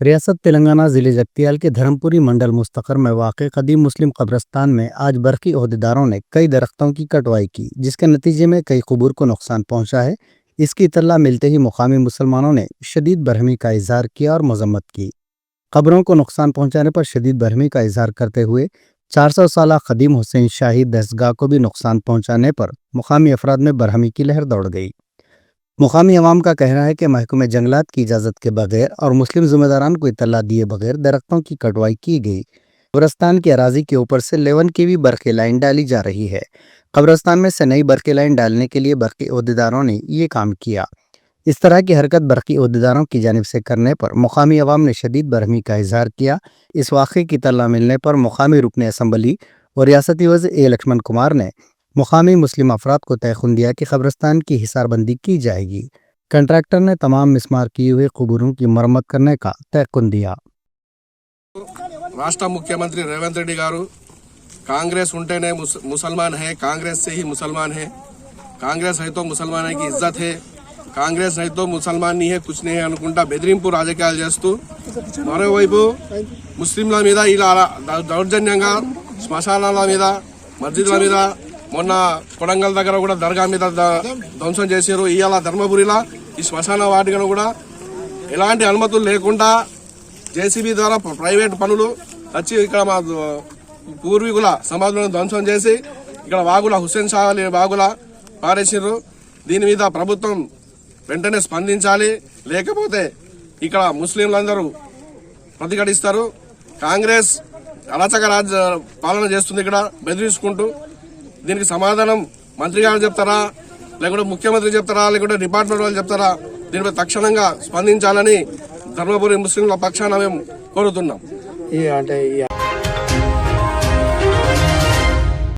रियासत तेलंगाना ज़िले जगतियाल के धर्मपुरी मंडल मुस्तकर में वाक़ कदीम मुस्लिम कब्रिस्तान में आज बरकी ओहदेदारों ने कई दरख्तों की कटवाई की, जिसके नतीजे में कई कबूर को नुकसान पहुंचा है। इसकी इत्तला मिलते ही मुकामी मुसलमानों ने शदीद बरहमी का इजहार किया और मजम्मत की। कब्रों को नुकसान पहुंचाने पर शदीद बरहमी का इजहार करते हुए 400 साल कदीम हुसैन शाही दस्तगाह को भी नुकसान पहुंचाने पर मुकामी अफराद में बरहमी की लहर दौड़ गई। मुकामी अवाम का कहना है कि महकमे जंगलात की इजाज़त के बगैर और मुस्लिम जिम्मेदारान को इत्तला दिए बगैर दरख्तों की कटवाई की गई। कब्रस्तान की अराजी के ऊपर से लेवन की भी बरक़ी लाइन डाली जा रही है। कब्रस्तान में से नई बरक़ी लाइन डालने के लिए बरक़ी ओहदेदारों ने ये काम किया। इस तरह की हरकत बरक़ी ओहदेदारों की जानिब से करने पर मुकामी अवाम ने शदीद बरहमी का इजहार किया। इस वाक़े की इत्तला मिलने पर मुकामी रुकन असम्बली और रियासती वज़ीर ए लक्ष्मण कुमार ने मुकामी मुस्लिम अफराद को तयख़ुन दिया कि कब्रस्तान की हिसारबंदी की जाएगी। कंट्रैक्टर ने तमाम मिस्मार किए हुए कबूरों की मरम्मत करने का तयक़ुन दिया। राष्ट्र मुख्यमंत्री रेवंत रेड्डी गारू कांग्रेस उंटेने मुसलमान है, कांग्रेस से ही मुसलमान है, कांग्रेस है तो मुसलमान की इज्जत है, కాంగ్రెస్ రైతో ముసల్మాన్ నీ హే కుచ్ నీ హే అనుకుంటా బెదిరింపు రాజకీయాలు చేస్తూ మరోవైపు ముస్లింల మీద ఇలా దౌర్జన్యంగా శ్మశానాల మీద మస్జిద్ల మీద మొన్న కొడంగల్ దగ్గర కూడా దర్గా మీద ధ్వంసం చేశారు. ఇవాళ ధర్మపురిలో ఈ శ్మశాన వాటికను కూడా ఎలాంటి అనుమతులు లేకుండా జేసీబీ ద్వారా ప్రైవేట్ పనులు వచ్చి ఇక్కడ మా పూర్వీకుల సమాధులను ధ్వంసం చేసి ఇక్కడ వాగుల హుస్సేన్ షా వాగుల పారేసారు. దీని మీద ప్రభుత్వం వెంటనే స్పందించాలి, లేకపోతే ఇక్కడ ముస్లింలందరూ ప్రతిఘటిస్తారు. కాంగ్రెస్ అరాచక రాజ్య పాలన చేస్తుంది ఇక్కడ బెదిరించుకుంటూ. దీనికి సమాధానం మంత్రి గారు చెప్తారా, లేకుంటే ముఖ్యమంత్రి చెప్తారా, లేకుంటే డిపార్ట్మెంట్ వాళ్ళు చెప్తారా? దీనిపై తక్షణంగా స్పందించాలని ధర్మపురి ముస్లింల పక్షాన మేము కోరుతున్నాం.